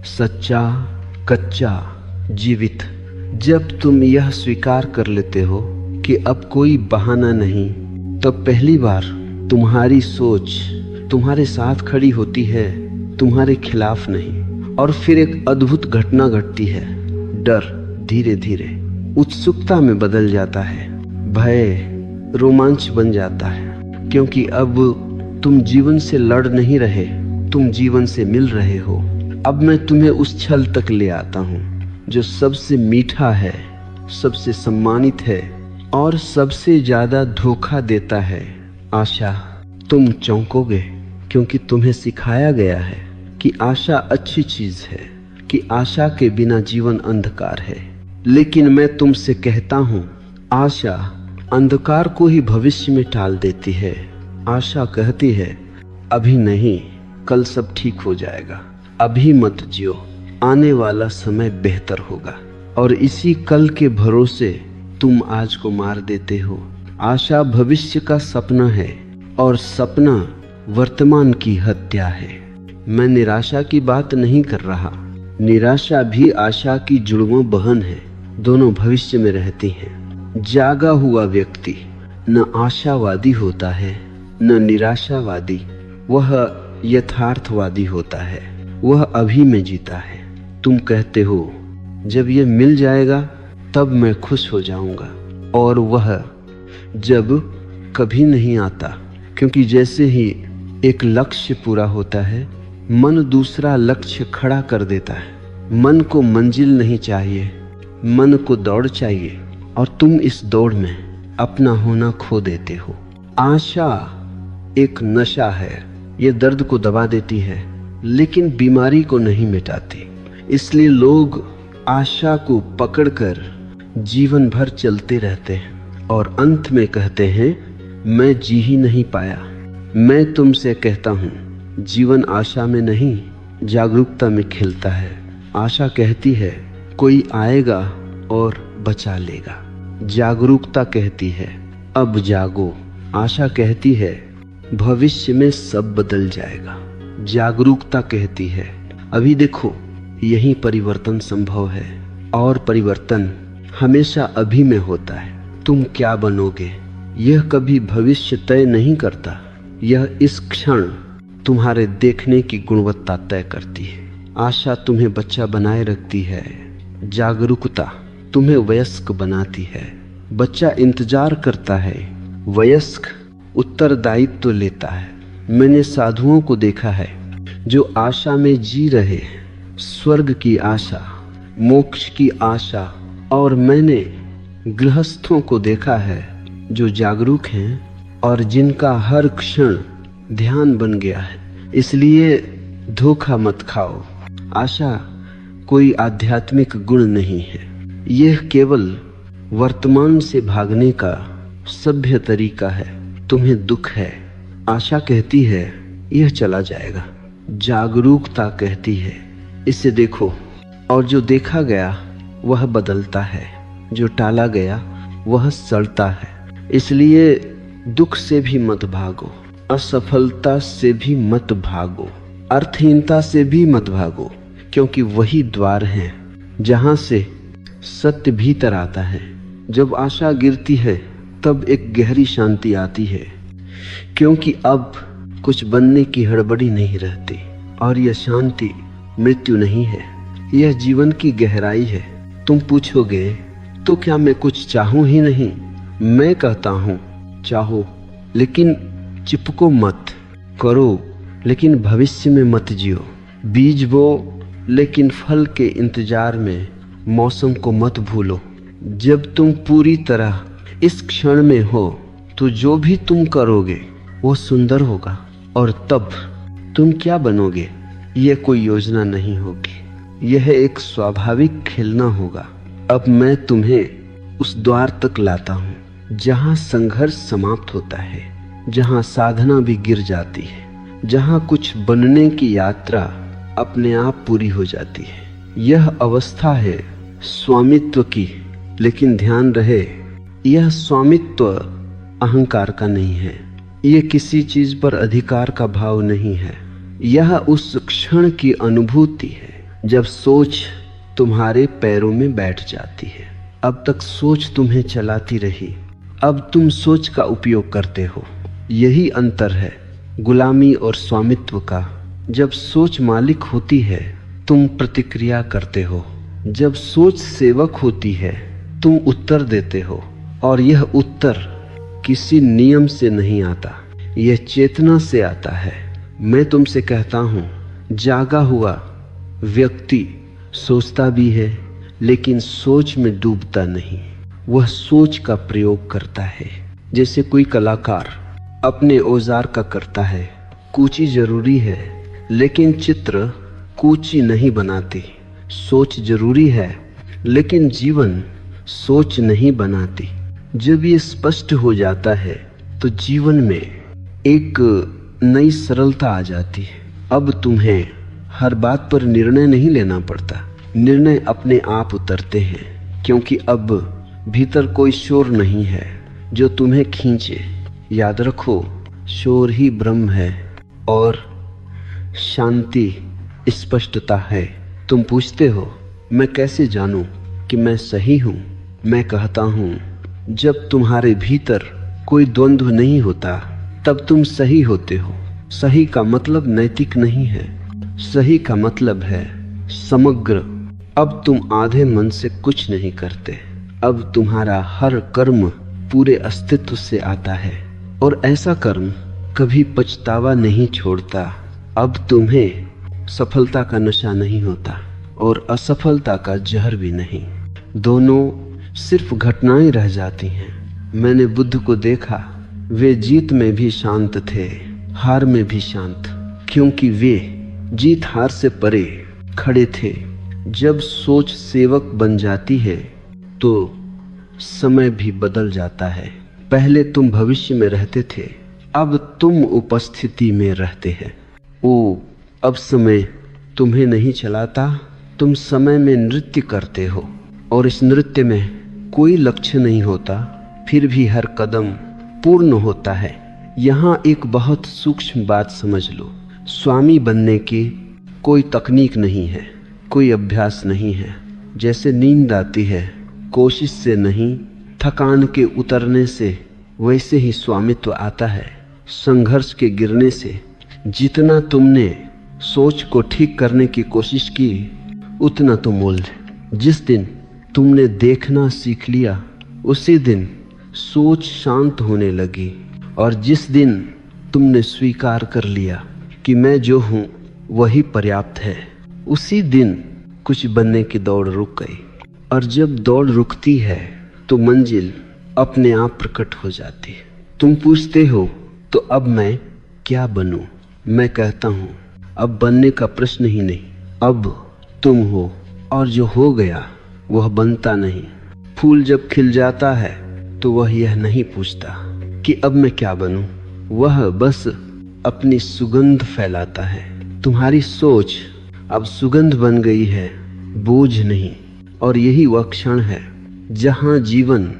सच्चा, कच्चा, जीवित। जब तुम यह स्वीकार कर लेते हो कि अब कोई बहाना नहीं, तब पहली बार तुम्हारी सोच तुम्हारे साथ खड़ी होती है, तुम्हारे खिलाफ नहीं। और फिर एक अद्भुत घटना घटती है। डर धीरे धीरे उत्सुकता में बदल जाता है, भय रोमांच बन जाता है, क्योंकि अब तुम जीवन से लड़ नहीं रहे, तुम जीवन से मिल रहे हो। अब मैं तुम्हें उस छल तक ले आता हूँ जो सबसे मीठा है, सबसे सम्मानित है और सबसे ज्यादा धोखा देता है, आशा। तुम चौंकोगे क्योंकि तुम्हें सिखाया गया है कि आशा अच्छी चीज है, कि आशा के बिना जीवन अंधकार है। लेकिन मैं तुमसे कहता हूँ, आशा अंधकार को ही भविष्य में टाल देती है। आशा कहती है, अभी नहीं, कल सब ठीक हो जाएगा, अभी मत जियो, आने वाला समय बेहतर होगा। और इसी कल के भरोसे तुम आज को मार देते हो। आशा भविष्य का सपना है और सपना वर्तमान की हत्या है। मैं निराशा की बात नहीं कर रहा, निराशा भी आशा की जुड़वों बहन है, दोनों भविष्य में रहती हैं। जागा हुआ व्यक्ति न आशावादी होता है न निराशावादी, वह यथार्थवादी होता है, वह अभी में जीता है। तुम कहते हो जब ये मिल जाएगा तब मैं खुश हो जाऊंगा, और वह जब कभी नहीं आता, क्योंकि जैसे ही एक लक्ष्य पूरा होता है मन दूसरा लक्ष्य खड़ा कर देता है। मन को मंजिल नहीं चाहिए, मन को दौड़ चाहिए, और तुम इस दौड़ में अपना होना खो देते हो। आशा एक नशा है, ये दर्द को दबा देती है लेकिन बीमारी को नहीं मिटाती। इसलिए लोग आशा को पकड़कर जीवन भर चलते रहते हैं और अंत में कहते हैं, मैं जी ही नहीं पाया। मैं तुमसे कहता हूँ, जीवन आशा में नहीं जागरूकता में खिलता है। आशा कहती है कोई आएगा और बचा लेगा, जागरूकता कहती है अब जागो। आशा कहती है भविष्य में सब बदल जाएगा, जागरूकता कहती है अभी देखो यही परिवर्तन संभव है, और परिवर्तन हमेशा अभी में होता है। तुम क्या बनोगे यह कभी भविष्य तय नहीं करता, यह इस क्षण तुम्हारे देखने की गुणवत्ता तय करती है। आशा तुम्हें बच्चा बनाए रखती है, जागरूकता तुम्हें वयस्क बनाती है। बच्चा इंतजार करता है, वयस्क उत्तरदायित्व लेता है। मैंने साधुओं को देखा है जो आशा में जी रहे हैं, स्वर्ग की आशा, मोक्ष की आशा, और मैंने गृहस्थों को देखा है जो जागरूक हैं और जिनका हर क्षण ध्यान बन गया है। इसलिए धोखा मत खाओ। आशा कोई आध्यात्मिक गुण नहीं है, यह केवल वर्तमान से भागने का सभ्य तरीका है। तुम्हें दुख है, आशा कहती है यह चला जाएगा, जागरूकता कहती है इसे देखो, और जो देखा गया वह बदलता है। जो टाला गया वह सड़ता है। इसलिए दुख से भी मत भागो, असफलता से भी मत भागो, अर्थहीनता से भी मत भागो, क्योंकि वही द्वार है जहां से सत्य भीतर आता है। जब आशा गिरती है तब एक गहरी शांति आती है, क्योंकि अब कुछ बनने की हड़बड़ी नहीं रहती। और यह शांति मृत्यु नहीं है, यह जीवन की गहराई है। तुम पूछोगे तो क्या मैं कुछ चाहूं ही नहीं? मैं कहता हूं चाहो, लेकिन चिपको मत। करो, लेकिन भविष्य में मत जियो। बीज बो, लेकिन फल के इंतजार में मौसम को मत भूलो। जब तुम पूरी तरह इस क्षण में हो तो जो भी तुम करोगे वो सुंदर होगा। और तब तुम क्या बनोगे यह कोई योजना नहीं होगी, यह एक स्वाभाविक खेलना होगा। अब मैं तुम्हें उस द्वार तक लाता हूँ जहाँ संघर्ष समाप्त होता है, जहाँ साधना भी गिर जाती है, जहाँ कुछ बनने की यात्रा अपने आप पूरी हो जाती है। यह अवस्था है स्वामित्व की, लेकिन ध्यान रहे यह स्वामित्व अहंकार का नहीं है, यह किसी चीज पर अधिकार का भाव नहीं है। यह उस क्षण की अनुभूति है जब सोच तुम्हारे पैरों में बैठ जाती है। अब तक सोच तुम्हें चलाती रही, अब तुम सोच का उपयोग करते हो। यही अंतर है गुलामी और स्वामित्व का। जब सोच मालिक होती है तुम प्रतिक्रिया करते हो, जब सोच सेवक होती है तुम उत्तर देते हो। और यह उत्तर किसी नियम से नहीं आता, यह चेतना से आता है। मैं तुमसे कहता हूँ, जागा हुआ व्यक्ति सोचता भी है लेकिन सोच में डूबता नहीं, वह सोच का प्रयोग करता है। जैसे कोई कलाकार अपने औजार का करता है। कूची जरूरी है लेकिन चित्र कूची नहीं बनाती। सोच जरूरी है लेकिन जीवन सोच नहीं बनाती। जब ये स्पष्ट हो जाता है तो जीवन में एक नई सरलता आ जाती है। अब तुम्हें हर बात पर निर्णय नहीं लेना पड़ता, निर्णय अपने आप उतरते हैं, क्योंकि अब भीतर कोई शोर नहीं है जो तुम्हें खींचे। याद रखो, शोर ही ब्रह्म है और शांति स्पष्टता है। तुम पूछते हो मैं कैसे जानूं कि मैं सही हूं? मैं कहता हूं, जब तुम्हारे भीतर कोई द्वंद्व नहीं होता तब तुम सही होते हो। सही का मतलब नैतिक नहीं है, सही का मतलब है समग्र। अब तुम आधे मन से कुछ नहीं करते, अब तुम्हारा हर कर्म पूरे अस्तित्व से आता है और ऐसा कर्म कभी पछतावा नहीं छोड़ता। अब तुम्हें सफलता का नशा नहीं होता और असफलता का जहर भी नहीं, दोनों सिर्फ घटनाएं रह जाती हैं। मैंने बुद्ध को देखा, वे जीत में भी शांत थे, हार में भी शांत, क्योंकि वे जीत हार से परे खड़े थे। जब सोच सेवक बन जाती है तो समय भी बदल जाता है। पहले तुम भविष्य में रहते थे, अब तुम उपस्थिति में रहते हैं। ओ, अब समय तुम्हें नहीं चलाता, तुम समय में नृत्य करते हो और इस नृत्य में कोई लक्ष्य नहीं होता, फिर भी हर कदम पूर्ण होता है। यहाँ एक बहुत सूक्ष्म बात समझ लो, स्वामी बनने की कोई तकनीक नहीं है, कोई अभ्यास नहीं है। जैसे नींद आती है कोशिश से नहीं, थकान के उतरने से, वैसे ही स्वामित्व आता है संघर्ष के गिरने से। जितना तुमने सोच को ठीक करने की कोशिश की उतना तुम मूल्य। जिस दिन तुमने देखना सीख लिया उसी दिन सोच शांत होने लगी, और जिस दिन तुमने स्वीकार कर लिया कि मैं जो हूँ वही पर्याप्त है, उसी दिन कुछ बनने की दौड़ रुक गई। और जब दौड़ रुकती है तो मंजिल अपने आप प्रकट हो जाती है। तुम पूछते हो तो अब मैं क्या बनूं? मैं कहता हूँ अब बनने का प्रश्न ही नहीं, अब तुम हो, और जो हो गया वह बनता नहीं। फूल जब खिल जाता है तो वह यह नहीं पूछता कि अब मैं क्या बनूं, वह बस अपनी सुगंध फैलाता है। तुम्हारी सोच अब सुगंध बन गई है, बोझ नहीं। और यही वह क्षण है जहां जीवन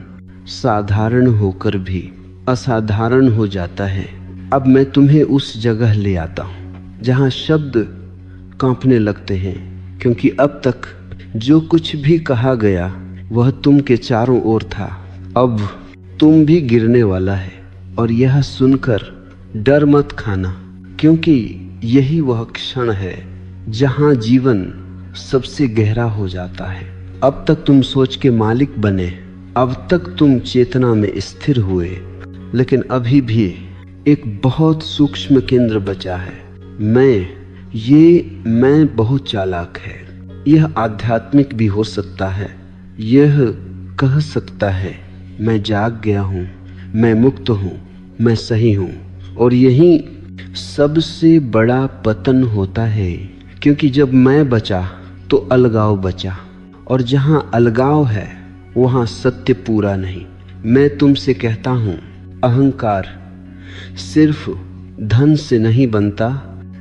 साधारण होकर भी असाधारण हो जाता है। अब मैं तुम्हें उस जगह ले आता हूं जहां शब्द कांपने लगते हैं, क्योंकि अब तक जो कुछ भी कहा गया वह तुम के चारों ओर था। अब तुम भी गिरने वाला है, और यह सुनकर डर मत खाना, क्योंकि यही वह क्षण है जहां जीवन सबसे गहरा हो जाता है। अब तक तुम सोच के मालिक बने, अब तक तुम चेतना में स्थिर हुए, लेकिन अभी भी एक बहुत सूक्ष्म केंद्र बचा है। मैं बहुत चालाक है। यह आध्यात्मिक भी हो सकता है। यह कह सकता है मैं जाग गया हूँ, मैं मुक्त हूँ, मैं सही हूँ। और यही सबसे बड़ा पतन होता है, क्योंकि जब मैं बचा तो अलगाव बचा, और जहां अलगाव है वहां सत्य पूरा नहीं। मैं तुमसे कहता हूं, अहंकार सिर्फ धन से नहीं बनता,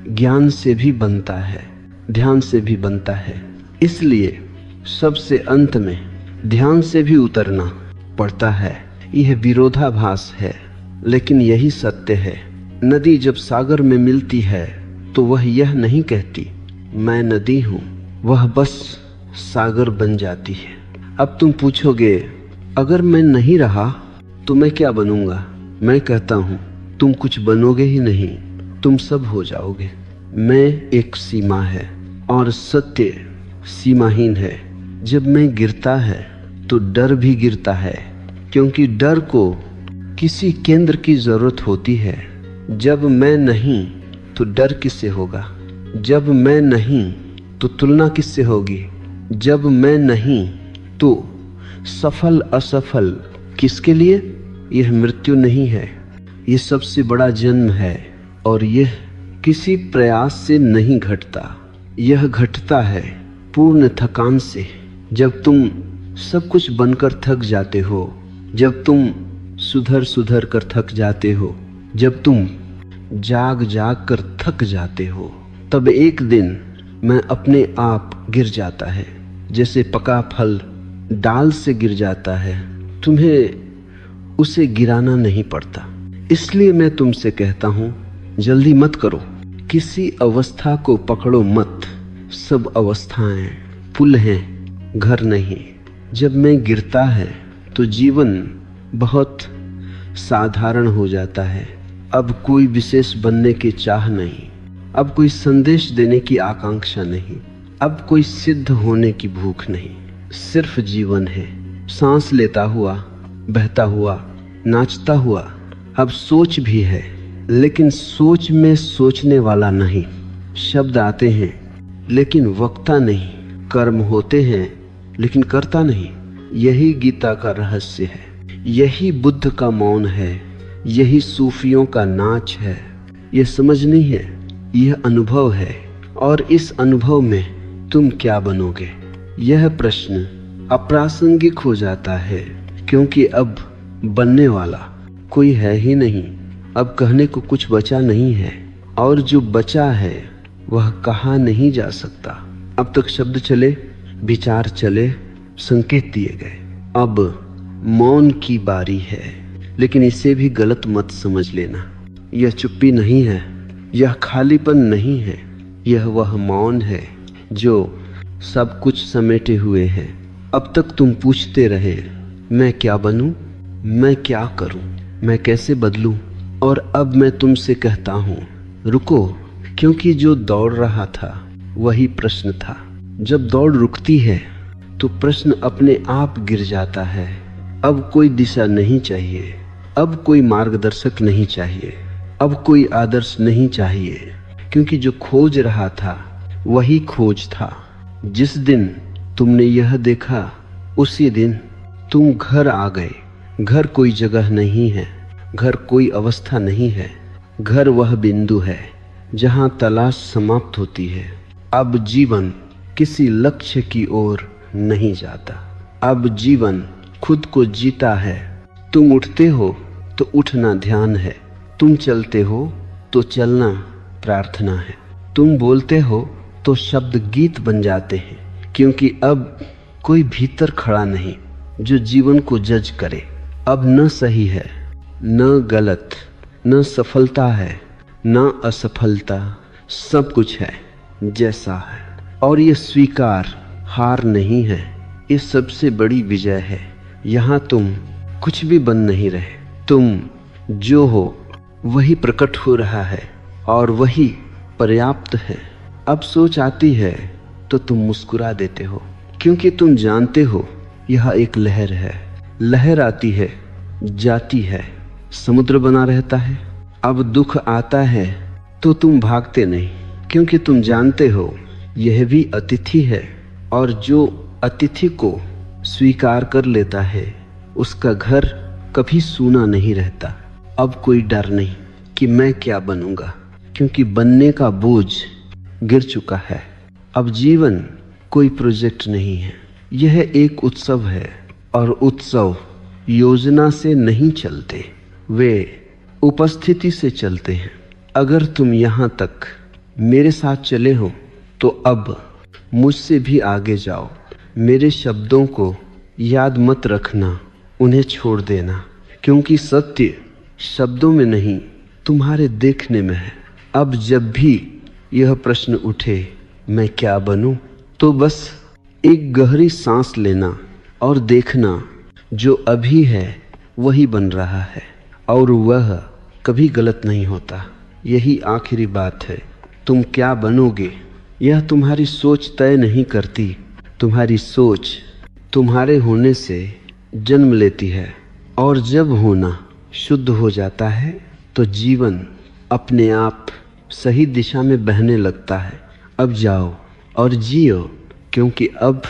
ज्ञान से भी बनता है, ध्यान से भी बनता है। इसलिए सबसे अंत में ध्यान से भी उतरना पड़ता है। यह विरोधाभास है, लेकिन यही सत्य है। नदी जब सागर में मिलती है तो वह यह नहीं कहती मैं नदी हूं, वह बस सागर बन जाती है। अब तुम पूछोगे, अगर मैं नहीं रहा तो मैं क्या बनूंगा? मैं कहता हूं, तुम कुछ बनोगे ही नहीं, तुम सब हो जाओगे। मैं एक सीमा है और सत्य सीमाहीन है। जब मैं गिरता है तो डर भी गिरता है, क्योंकि डर को किसी केंद्र की जरूरत होती है। जब मैं नहीं तो डर किससे होगा? जब मैं नहीं तो तुलना किससे होगी? जब मैं नहीं तो सफल असफल किसके लिए? यह मृत्यु नहीं है, यह सबसे बड़ा जन्म है, और यह किसी प्रयास से नहीं घटता। यह घटता है पूर्ण थकान से। जब तुम सब कुछ बनकर थक जाते हो, जब तुम सुधर कर थक जाते हो, जब तुम जाग कर थक जाते हो, तब एक दिन मैं अपने आप गिर जाता है, जैसे पका फल डाल से गिर जाता है। तुम्हें उसे गिराना नहीं पड़ता। इसलिए मैं तुमसे कहता हूं, जल्दी मत करो, किसी अवस्था को पकड़ो मत। सब अवस्थाएं पुल हैं, घर नहीं। जब मैं गिरता है तो जीवन बहुत साधारण हो जाता है। अब कोई विशेष बनने की चाह नहीं, अब कोई संदेश देने की आकांक्षा नहीं, अब कोई सिद्ध होने की भूख नहीं। सिर्फ जीवन है, सांस लेता हुआ, बहता हुआ, नाचता हुआ। अब सोच भी है, लेकिन सोच में सोचने वाला नहीं। शब्द आते हैं लेकिन वक्ता नहीं, कर्म होते हैं लेकिन करता नहीं। यही गीता का रहस्य है, यही बुद्ध का मौन है, यही सूफियों का नाच है। यह समझ नहीं है, यह अनुभव है। और इस अनुभव में तुम क्या बनोगे? यह प्रश्न अप्रासंगिक हो जाता है, क्योंकि अब बनने वाला कोई है ही नहीं। अब कहने को कुछ बचा नहीं है, और जो बचा है वह कहा नहीं जा सकता। अब तक शब्द चले, विचार चले, संकेत दिए गए। अब मौन की बारी है, लेकिन इसे भी गलत मत समझ लेना। यह चुप्पी नहीं है, यह खालीपन नहीं है, यह वह मौन है जो सब कुछ समेटे हुए है। अब तक तुम पूछते रहे, मैं क्या बनूं, मैं क्या करूं, मैं कैसे बदलूं? और अब मैं तुमसे कहता हूं, रुको, क्योंकि जो दौड़ रहा था वही प्रश्न था। जब दौड़ रुकती है तो प्रश्न अपने आप गिर जाता है। अब कोई दिशा नहीं चाहिए, अब कोई मार्गदर्शक नहीं चाहिए, अब कोई आदर्श नहीं चाहिए, क्योंकि जो खोज रहा था वही खोज था। जिस दिन तुमने यह देखा उसी दिन तुम घर आ गए। घर कोई जगह नहीं है, घर कोई अवस्था नहीं है, घर वह बिंदु है जहां तलाश समाप्त होती है। अब जीवन किसी लक्ष्य की ओर नहीं जाता, अब जीवन खुद को जीता है। तुम उठते हो तो उठना ध्यान है, तुम चलते हो तो चलना प्रार्थना है, तुम बोलते हो तो शब्द गीत बन जाते हैं, क्योंकि अब कोई भीतर खड़ा नहीं, जो जीवन को जज करे। अब न सही है, न गलत, न सफलता है, न असफलता, सब कुछ है जैसा है। और ये स्वीकार हार नहीं है, ये सबसे बड़ी विजय है। यहाँ तुम कुछ भी बन नहीं रहे, तुम जो हो वही प्रकट हो रहा है और वही पर्याप्त है। अब सोच आती है तो तुम मुस्कुरा देते हो, क्योंकि तुम जानते हो यह एक लहर है। लहर आती है, जाती है, समुद्र बना रहता है। अब दुख आता है तो तुम भागते नहीं, क्योंकि तुम जानते हो यह भी अतिथि है, और जो अतिथि को स्वीकार कर लेता है उसका घर कभी सूना नहीं रहता। अब कोई डर नहीं कि मैं क्या बनूंगा, क्योंकि बनने का बोझ गिर चुका है। अब जीवन कोई प्रोजेक्ट नहीं है, यह एक उत्सव है, और उत्सव योजना से नहीं चलते, वे उपस्थिति से चलते हैं। अगर तुम यहाँ तक मेरे साथ चले हो तो अब मुझसे भी आगे जाओ। मेरे शब्दों को याद मत रखना, उन्हें छोड़ देना, क्योंकि सत्य शब्दों में नहीं तुम्हारे देखने में है। अब जब भी यह प्रश्न उठे मैं क्या बनूं, तो बस एक गहरी सांस लेना और देखना जो अभी है वही बन रहा है, और वह कभी गलत नहीं होता। यही आखिरी बात है। तुम क्या बनोगे यह तुम्हारी सोच तय नहीं करती। तुम्हारी सोच तुम्हारे होने से जन्म लेती है, और जब होना शुद्ध हो जाता है तो जीवन अपने आप सही दिशा में बहने लगता है। अब जाओ और जियो, क्योंकि अब